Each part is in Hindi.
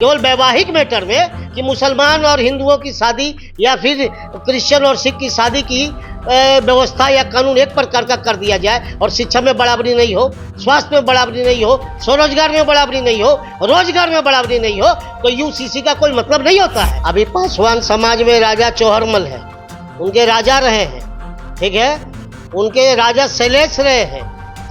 केवल वैवाहिक मैटर में कि मुसलमान और हिंदुओं की शादी या फिर क्रिश्चियन और सिख की शादी की व्यवस्था या कानून एक प्रकार का कर दिया जाए और शिक्षा में बराबरी नहीं हो, स्वास्थ्य में बराबरी नहीं हो, स्वरोजगार में बराबरी नहीं हो, रोजगार में बराबरी नहीं हो, तो यूसीसी का कोई मतलब नहीं होता है। अभी पासवान समाज में राजा चौहरमल है, उनके राजा रहे हैं, ठीक है, उनके राजा शैलेश रहे हैं,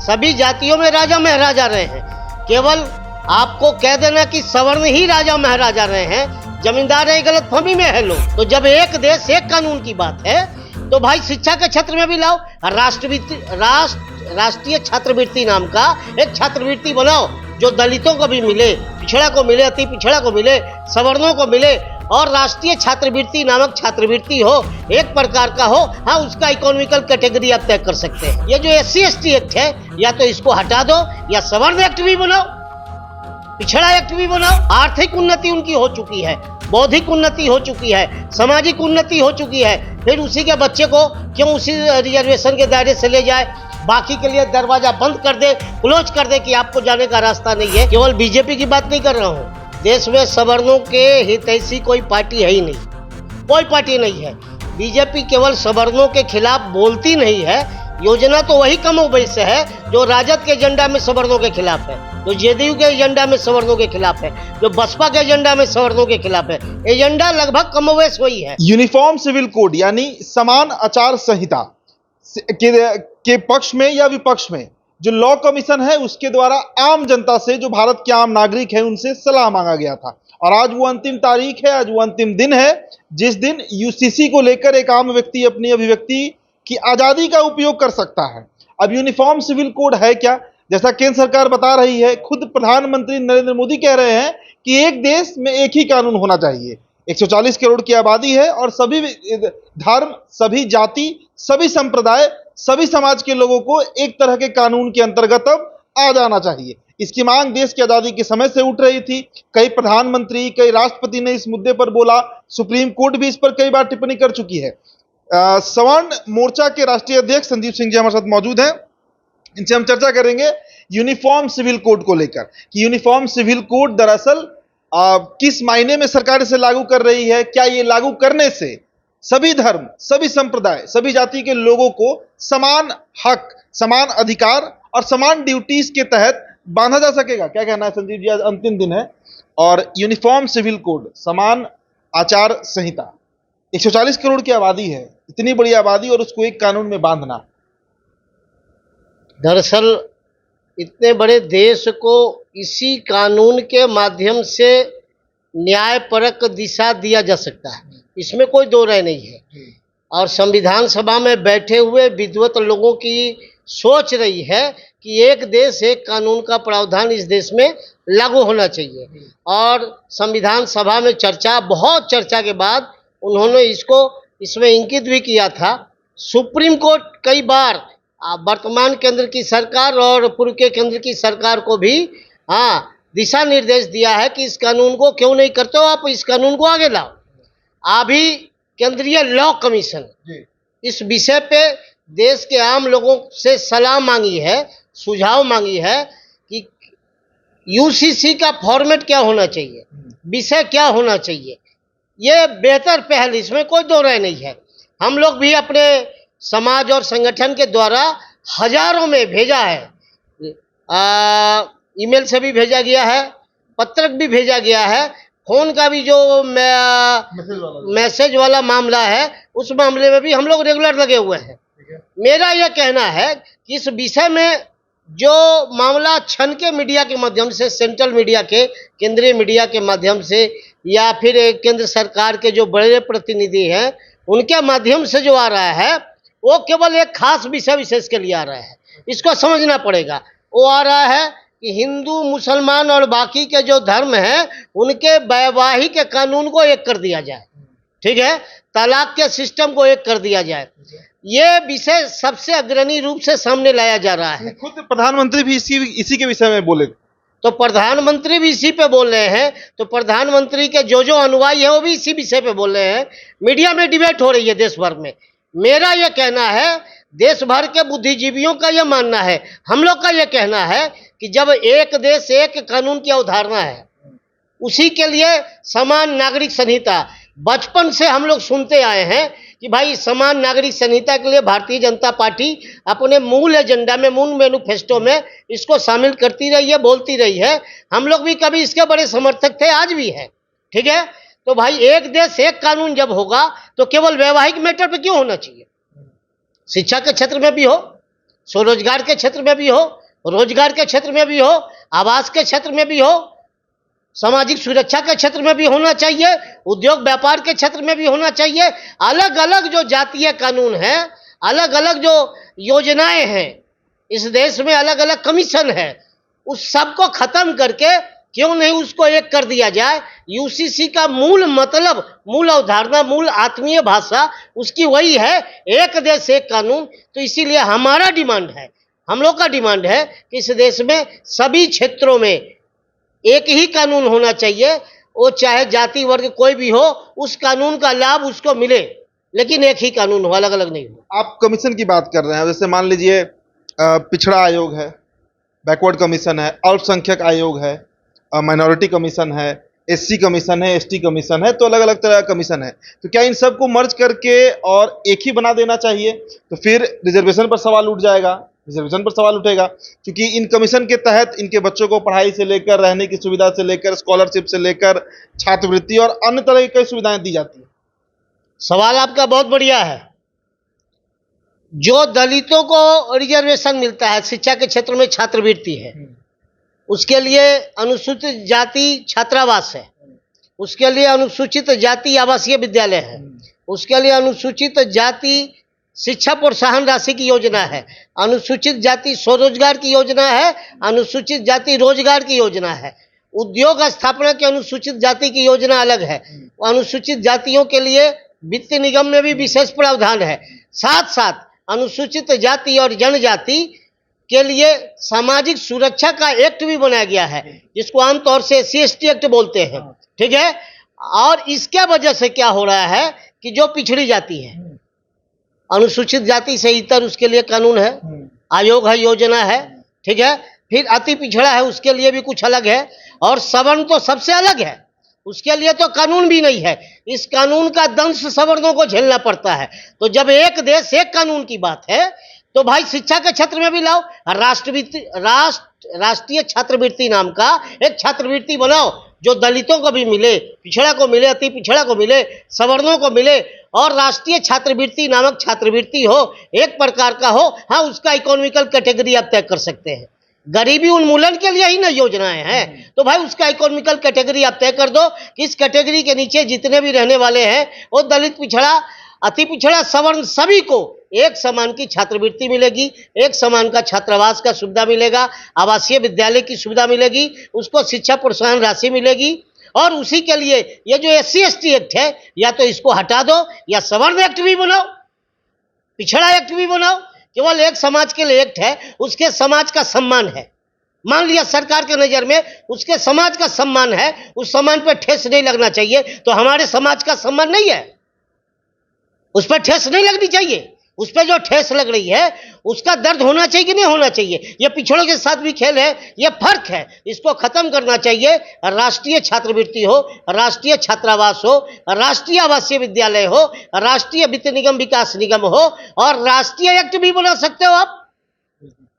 सभी जातियों में राजा महाराजा रहे हैं। केवल आपको कह देना कि सवर्ण ही राजा महाराजा रहे हैं, जमींदार है, गलतफहमी में है लोग। तो जब एक देश एक कानून की बात है तो भाई शिक्षा के क्षेत्र में भी लाओ, राष्ट्रीय छात्रवृत्ति नाम का एक छात्रवृत्ति बनाओ जो दलितों को भी मिले, पिछड़ा को मिले, अति पिछड़ा को मिले, सवर्णों को मिले, और राष्ट्रीय छात्रवृत्ति नामक छात्रवृत्ति हो, एक प्रकार का हो। हाँ, उसका इकोनॉमिकल कैटेगरी आप तय कर सकते हैं। ये जो SC ST एक्ट है, या तो इसको हटा दो या सवर्ण एक्ट भी बनाओ, पिछड़ा एक्ट भी बनाओ। आर्थिक उन्नति उनकी हो चुकी है, बौद्धिक उन्नति हो चुकी है, सामाजिक उन्नति हो चुकी है, फिर उसी के बच्चे को क्यों उसी रिजर्वेशन के दायरे से ले जाए, बाकी के लिए दरवाजा बंद कर दे, क्लोज कर दे कि आपको जाने का रास्ता नहीं है। केवल बीजेपी की बात नहीं कर रहा हूँ, देश में सवर्णों के हितैषी कोई पार्टी है ही नहीं, कोई पार्टी नहीं है। बीजेपी केवल सवर्णों के खिलाफ बोलती नहीं है, योजना तो वही कमोबेश है जो राजद के एजेंडा में सवर्णों के खिलाफ है, जो JDU के एजेंडा में सवर्णों के खिलाफ है, जो बसपा के एजेंडा में सवर्णों के खिलाफ है। एजेंडा लगभग कमोबेश वही है। यूनिफॉर्म सिविल कोड यानी समान आचार संहिता के पक्ष में या विपक्ष में जो लॉ कमीशन है उसके द्वारा आम जनता से, जो भारत के आम नागरिक है, उनसे सलाह मांगा गया था। और आज वो अंतिम तारीख है, आज वो अंतिम दिन है जिस दिन UCC को लेकर एक आम व्यक्ति अपनी अभिव्यक्ति की आजादी का उपयोग कर सकता है। अब यूनिफॉर्म सिविल कोड है क्या? जैसा केंद्र सरकार बता रही है, खुद प्रधानमंत्री नरेंद्र मोदी कह रहे हैं कि एक देश में एक ही कानून होना चाहिए। 140 करोड़ की आबादी है और सभी धर्म, सभी जाति, सभी संप्रदाय, सभी समाज के लोगों को एक तरह के कानून के अंतर्गत अब आ जाना चाहिए। इसकी मांग देश की आजादी के समय से उठ रही थी। कई प्रधानमंत्री, कई राष्ट्रपति ने इस मुद्दे पर बोला, सुप्रीम कोर्ट भी इस पर कई बार टिप्पणी कर चुकी है। सवर्ण मोर्चा के राष्ट्रीय अध्यक्ष संदीप सिंह जी हमारे साथ मौजूद हैं, इनसे हम चर्चा करेंगे यूनिफॉर्म सिविल कोड को लेकर कि यूनिफॉर्म सिविल कोड दरअसल किस मायने में सरकार इसे लागू कर रही है। क्या ये लागू करने से सभी धर्म, सभी संप्रदाय, सभी जाति के लोगों को समान हक, समान अधिकार और समान ड्यूटीज के तहत बांधा जा सकेगा? क्या कहना है संदीप जी? आज अंतिम दिन है और यूनिफॉर्म सिविल कोड, समान आचार संहिता, 140 करोड़ की आबादी है, इतनी बड़ी आबादी और उसको एक कानून में बांधना। दरअसल इतने बड़े देश को इसी कानून के माध्यम से न्यायपरक दिशा दिया जा सकता है, इसमें कोई दो राय नहीं है। और संविधान सभा में बैठे हुए विद्वत लोगों की सोच रही है कि एक देश एक कानून का प्रावधान इस देश में लागू होना चाहिए। और संविधान सभा में बहुत चर्चा के बाद उन्होंने इसमें इंगित भी किया था। सुप्रीम कोर्ट कई बार वर्तमान केंद्र की सरकार और पूर्व के केंद्र की सरकार को भी दिशा निर्देश दिया है कि इस कानून को क्यों नहीं करते हो, आप इस कानून को आगे लाओ। अभी केंद्रीय लॉ कमीशन इस विषय पे देश के आम लोगों से सलाह मांगी है, सुझाव मांगी है कि UCC का फॉर्मेट क्या होना चाहिए, विषय क्या होना चाहिए। ये बेहतर पहल, इसमें कोई दो राय नहीं है। हम लोग भी अपने समाज और संगठन के द्वारा हजारों में भेजा है, ईमेल से भी भेजा गया है, पत्रक भी भेजा गया है, फोन का भी जो मैसेज वाला मामला है उस मामले में भी हम लोग रेगुलर लगे हुए हैं। मेरा यह कहना है कि इस विषय में जो मामला छन के मीडिया के माध्यम से, सेंट्रल मीडिया के, केंद्रीय मीडिया के माध्यम से, या फिर केंद्र सरकार के जो बड़े प्रतिनिधि हैं उनके माध्यम से जो आ रहा है, वो केवल एक खास विषय विशेष के लिए आ रहा है। इसको समझना पड़ेगा। वो आ रहा है कि हिंदू, मुसलमान और बाकी के जो धर्म हैं उनके वैवाहिक कानून को एक कर दिया जाए, ठीक है, तलाक के सिस्टम को एक कर दिया जाए। ये विषय सबसे अग्रणी रूप से सामने लाया जा रहा है। खुद प्रधानमंत्री भी इसी के विषय में बोले, तो प्रधानमंत्री भी इसी पे बोल रहे हैं, तो प्रधानमंत्री के जो अनुयायी है वो भी इसी विषय पे बोल रहे हैं। मीडिया में डिबेट हो रही है देश भर में। मेरा यह कहना है, देश भर के बुद्धिजीवियों का यह मानना है, हम लोग का यह कहना है कि जब एक देश एक कानून की अवधारणा है, उसी के लिए समान नागरिक संहिता, बचपन से हम लोग सुनते आए हैं कि भाई समान नागरिक संहिता के लिए भारतीय जनता पार्टी अपने मूल एजेंडा में, मूल मैनिफेस्टो में इसको शामिल करती रही है, बोलती रही है। हम लोग भी कभी इसके बड़े समर्थक थे, आज भी है। ठीक है, तो भाई एक देश एक कानून जब होगा तो केवल वैवाहिक मैटर पे क्यों होना चाहिए? शिक्षा के क्षेत्र में भी हो, स्वरोजगार के क्षेत्र में भी हो, रोजगार के क्षेत्र में भी हो, आवास के क्षेत्र में भी हो, सामाजिक सुरक्षा के क्षेत्र में भी होना चाहिए, उद्योग व्यापार के क्षेत्र में भी होना चाहिए। अलग अलग जो जातीय कानून हैं, अलग अलग जो योजनाएं हैं इस देश में, अलग अलग कमीशन है, उस सबको खत्म करके क्यों नहीं उसको एक कर दिया जाए? यूसीसी का मूल मतलब, मूल अवधारणा, मूल आत्मीय भाषा उसकी वही है, एक देश एक कानून। तो इसीलिए हमारा डिमांड है, हम लोग का डिमांड है कि इस देश में सभी क्षेत्रों में एक ही कानून होना चाहिए, वो चाहे जाति वर्ग कोई भी हो, उस कानून का लाभ उसको मिले, लेकिन एक ही कानून हो, अलग अलग नहीं हो। आप कमीशन की बात कर रहे हैं, जैसे मान लीजिए पिछड़ा आयोग है, बैकवर्ड कमीशन है, अल्पसंख्यक आयोग है, माइनॉरिटी कमीशन है, एससी कमीशन है, एसटी कमीशन है, तो अलग अलग तरह का कमीशन है। तो क्या इन सबको मर्ज करके और एक ही बना देना चाहिए? तो फिर रिजर्वेशन पर सवाल उठ जाएगा, रिजर्वेशन पर सवाल उठेगा, क्योंकि इन कमीशन के तहत इनके बच्चों को पढ़ाई से लेकर, रहने की सुविधा से लेकर, स्कॉलरशिप से लेकर, छात्रवृत्ति और अन्य तरह की कई सुविधाएं दी जाती हैं। सवाल आपका बहुत बढ़िया है। जो दलितों को रिजर्वेशन मिलता है, शिक्षा के क्षेत्र में छात्रवृत्ति है, उसके लिए अनुसूचित जाति छात्रावास है, उसके लिए अनुसूचित जाति आवासीय विद्यालय है, उसके लिए अनुसूचित जाति शिक्षा प्रोत्साहन राशि की योजना है, अनुसूचित जाति स्वरोजगार की योजना है, अनुसूचित जाति रोजगार की योजना है, उद्योग स्थापना की अनुसूचित जाति की योजना अलग है, अनुसूचित जातियों के लिए वित्त निगम में भी विशेष प्रावधान है। साथ साथ अनुसूचित जाति और जनजाति के लिए सामाजिक सुरक्षा का एक्ट भी बनाया गया है, जिसको आमतौर से SC/ST एक्ट बोलते हैं। ठीक है, और इसके वजह से क्या हो रहा है कि जो पिछड़ी जाति है, अनुसूचित जाति से इतर, उसके लिए कानून है, आयोग है, योजना है। ठीक है, फिर अति पिछड़ा है, उसके लिए भी कुछ अलग है, और सवर्ण तो सबसे अलग है, उसके लिए तो कानून भी नहीं है। इस कानून का दंश सवर्णों को झेलना पड़ता है। तो जब एक देश एक कानून की बात है तो भाई शिक्षा के क्षेत्र में भी लाओ, राष्ट्रीय छात्रवृत्ति नाम का एक छात्रवृत्ति बनाओ, जो दलितों को भी मिले, पिछड़ा को मिले, अति पिछड़ा को मिले, सवर्णों को मिले, और राष्ट्रीय छात्रवृत्ति नामक छात्रवृत्ति हो, एक प्रकार का हो। हाँ, उसका इकोनॉमिकल कैटेगरी आप तय कर सकते हैं, गरीबी उन्मूलन के लिए ही ना योजनाएं हैं, तो भाई उसका इकोनॉमिकल कैटेगरी आप तय कर दो कि इस कैटेगरी के नीचे जितने भी रहने वाले हैं, वो दलित, पिछड़ा, अति पिछड़ा, सवर्ण, सभी को एक समान की छात्रवृत्ति मिलेगी, एक समान का छात्रावास का सुविधा मिलेगा, आवासीय विद्यालय की सुविधा मिलेगी, उसको शिक्षा प्रोत्साहन राशि मिलेगी। और उसी के लिए ये जो SC/ST एक्ट है, या तो इसको हटा दो या सवर्ण एक्ट भी बनाओ, पिछड़ा एक्ट भी बनाओ। केवल एक समाज के लिए एक्ट है, उसके समाज का सम्मान है। मान लिया सरकार के नजर में उसके समाज का सम्मान है, उस सम्मान पर ठेस नहीं लगना चाहिए, तो हमारे समाज का सम्मान नहीं है, उस पर ठेस नहीं लगनी चाहिए। उस पर जो ठेस लग रही है उसका दर्द होना चाहिए कि नहीं होना चाहिए? ये पिछड़ों के साथ भी खेल है, ये फर्क है, इसको खत्म करना चाहिए। राष्ट्रीय छात्रवृत्ति हो, राष्ट्रीय छात्रावास हो, राष्ट्रीय आवासीय विद्यालय हो, राष्ट्रीय वित्त निगम विकास निगम हो, और राष्ट्रीय एक्ट भी बना सकते हो आप।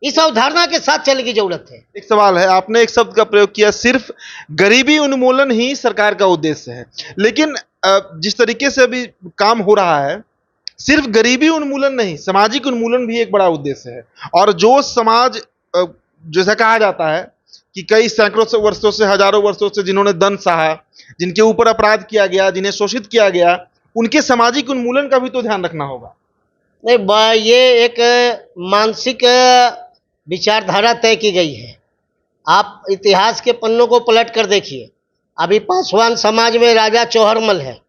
इस अवधारणा के साथ चलने की जरूरत है। एक सवाल है, आपने एक शब्द का प्रयोग किया, सिर्फ गरीबी उन्मूलन ही सरकार का उद्देश्य है, लेकिन जिस तरीके से अभी काम हो रहा है, सिर्फ गरीबी उन्मूलन नहीं, सामाजिक उन्मूलन भी एक बड़ा उद्देश्य है। और जो समाज, जैसा कहा जाता है कि कई सैकड़ों वर्षों से, हजारों वर्षों से जिन्होंने दंड सहा, जिनके ऊपर अपराध किया गया, जिन्हें शोषित किया गया, उनके सामाजिक उन्मूलन का भी तो ध्यान रखना होगा। नहीं, ये एक मानसिक विचारधारा तय की गई है। आप इतिहास के पन्नों को पलट कर देखिए। अभी पासवान समाज में राजा चौहरमल है,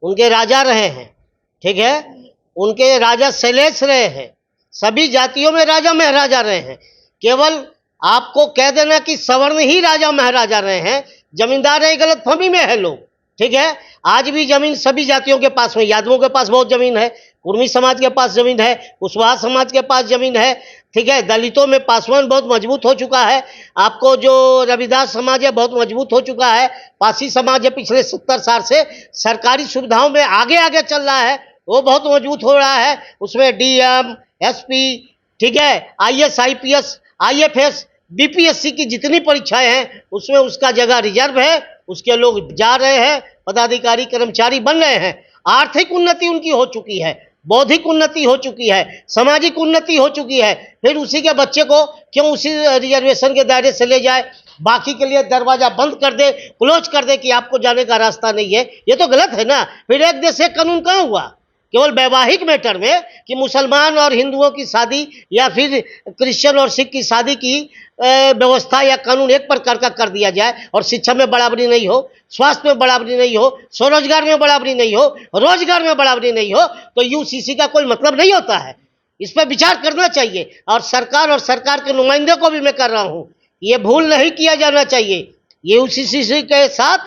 उनके राजा रहे हैं। ठीक है, उनके राजा शैलेश रहे हैं, सभी जातियों में राजा महाराजा रहे हैं। केवल आपको कह देना कि सवर्ण ही राजा महाराजा रहे हैं, जमींदार है, गलतफहमी में है लोग। ठीक है, आज भी जमीन सभी जातियों के पास में, यादवों के पास बहुत जमीन है, कुर्मी समाज के पास जमीन है, कुशवाहा समाज के पास जमीन है, ठीक है, दलितों में पासवान बहुत मजबूत हो चुका है, आपको जो रविदास समाज है बहुत मजबूत हो चुका है, पासी समाज है पिछले 70 साल से सरकारी सुविधाओं में आगे आगे चल रहा है, वो बहुत मजबूत हो रहा है। उसमें डीएम, एसपी, ठीक है, आईएएस, आईपीएस, आईएफएस, बीपीएससी की जितनी परीक्षाएं हैं उसमें उसका जगह रिजर्व है, उसके लोग जा रहे हैं, पदाधिकारी कर्मचारी बन रहे हैं। आर्थिक उन्नति उनकी हो चुकी है, बौद्धिक उन्नति हो चुकी है, सामाजिक उन्नति हो चुकी है, फिर उसी के बच्चे को क्यों उसी रिजर्वेशन के दायरे से ले जाए, बाकी के लिए दरवाजा बंद कर दे, क्लोज कर दे कि आपको जाने का रास्ता नहीं है, ये तो गलत है ना। फिर एक देश एक कानून कहाँ हुआ? केवल वैवाहिक मैटर में कि मुसलमान और हिंदुओं की शादी या फिर क्रिश्चियन और सिख की शादी की व्यवस्था या कानून एक प्रकार का कर दिया जाए और शिक्षा में बराबरी नहीं हो, स्वास्थ्य में बराबरी नहीं हो, स्वरोजगार में बराबरी नहीं हो, रोजगार में बराबरी नहीं हो, तो यूसीसी का कोई मतलब नहीं होता है। इस पर विचार करना चाहिए और सरकार के नुमाइंदे को भी मैं कर रहा हूँ, ये भूल नहीं किया जाना चाहिए। यूसीसी के साथ,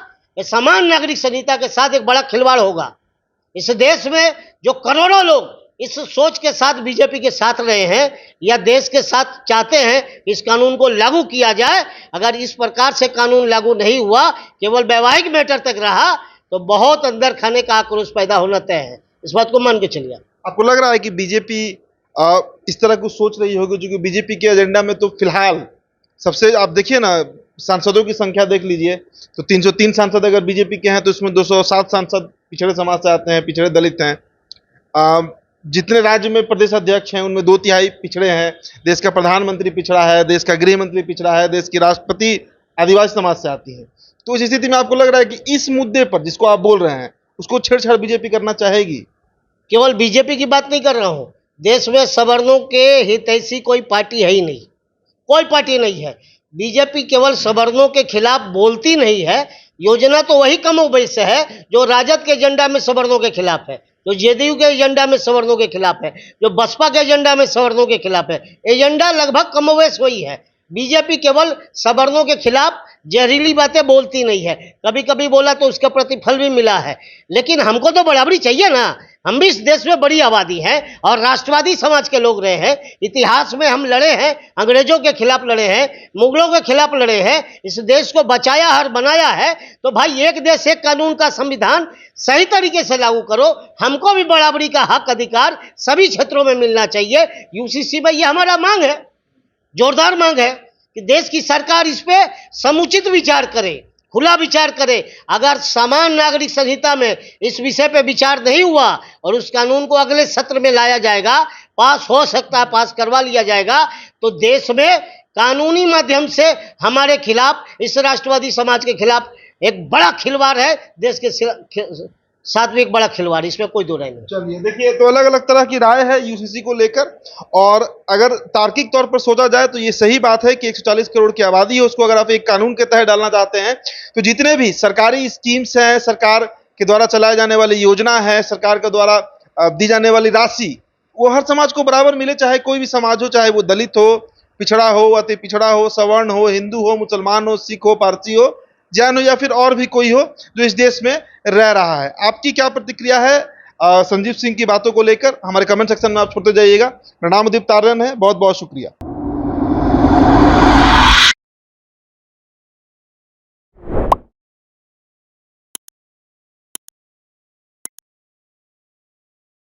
समान नागरिक संहिता के साथ एक बड़ा खिलवाड़ होगा। इस देश में जो करोड़ों लोग इस सोच के साथ बीजेपी के साथ रहे हैं या देश के साथ चाहते हैं इस कानून को लागू किया जाए, अगर इस प्रकार से कानून लागू नहीं हुआ, केवल वैवाहिक मैटर तक रहा, तो बहुत अंदर खाने का आक्रोश पैदा होना तय है। इस बात को मान के चलिए। आपको लग रहा है कि बीजेपी इस तरह कुछ सोच रही होगी? जो कि बीजेपी के एजेंडा में तो फिलहाल सबसे, आप देखिए ना, सांसदों की संख्या देख लीजिए तो 303 सांसद अगर बीजेपी के हैं तो इसमें 207 सांसद पिछड़े समाज से आते हैं, पिछड़े दलित हैं। जितने राज्य में प्रदेश अध्यक्ष हैं उनमें 2/3 पिछड़े हैं, देश का प्रधानमंत्री पिछड़ा है, देश का गृह मंत्री पिछड़ा है, देश की राष्ट्रपति आदिवासी समाज से आती है। तो इस स्थिति में आपको लग रहा है कि इस मुद्दे पर जिसको आप बोल रहे हैं उसको छेड़छाड़ बीजेपी करना चाहेगी? केवल बीजेपी की बात नहीं कर रहा हूं, देश में सवर्णों के हितैषी कोई पार्टी है ही नहीं, कोई पार्टी नहीं है। बीजेपी केवल सवर्णों के खिलाफ बोलती नहीं है, योजना तो वही कमोबेश है जो राजद के एजेंडा में सवर्णों के खिलाफ है, जो जेडीयू के एजेंडा में सवर्णों के खिलाफ है, जो बसपा के एजेंडा में सवर्णों के खिलाफ है। एजेंडा लगभग कमोबेश वही है। बीजेपी केवल सवर्णों के खिलाफ जहरीली बातें बोलती नहीं है, कभी कभी बोला तो उसका प्रतिफल भी मिला है, लेकिन हमको तो बराबरी चाहिए ना। हम भी इस देश में बड़ी आबादी है और राष्ट्रवादी समाज के लोग रहे हैं, इतिहास में हम लड़े हैं, अंग्रेजों के खिलाफ लड़े हैं, मुगलों के खिलाफ लड़े हैं, इस देश को बचाया और बनाया है। तो भाई एक देश एक कानून का संविधान सही तरीके से लागू करो, हमको भी बराबरी का हक अधिकार सभी क्षेत्रों में मिलना चाहिए। यूसीसी में ये हमारा मांग है, जोरदार मांग है कि देश की सरकार इस पे समुचित विचार करे, खुला विचार करे। अगर समान नागरिक संहिता में इस विषय पे विचार नहीं हुआ और उस कानून को अगले सत्र में लाया जाएगा, पास हो सकता है, पास करवा लिया जाएगा, तो देश में कानूनी माध्यम से हमारे खिलाफ, इस राष्ट्रवादी समाज के खिलाफ एक बड़ा खिलवाड़ है, देश के साथ भी एक बड़ा खिलवाड़, इसमें कोई दो राय नहीं। चलिए देखिए, तो अलग अलग तरह की राय है यूसीसी को लेकर, और अगर तार्किक तौर पर सोचा जाए तो ये सही बात है कि 140 करोड़ की आबादी है, उसको अगर आप एक कानून के तहत डालना चाहते हैं तो जितने भी सरकारी स्कीम्स हैं, सरकार के द्वारा चलाए जाने वाली योजना है, सरकार के द्वारा दी जाने वाली राशि, वो हर समाज को बराबर मिले, चाहे कोई भी समाज हो, चाहे वो दलित हो, पिछड़ा हो, अति पिछड़ा हो, सवर्ण हो, हिंदू हो, मुसलमान हो, सिख हो, पारसी हो, जैन हो, या फिर और भी कोई हो जो इस देश में रह रहा है। आपकी क्या प्रतिक्रिया है संजीव सिंह की बातों को लेकर? हमारे कमेंट सेक्शन में आप छोड़ते जाइएगा। मेरा नाम उदीप तारण है, बहुत बहुत शुक्रिया।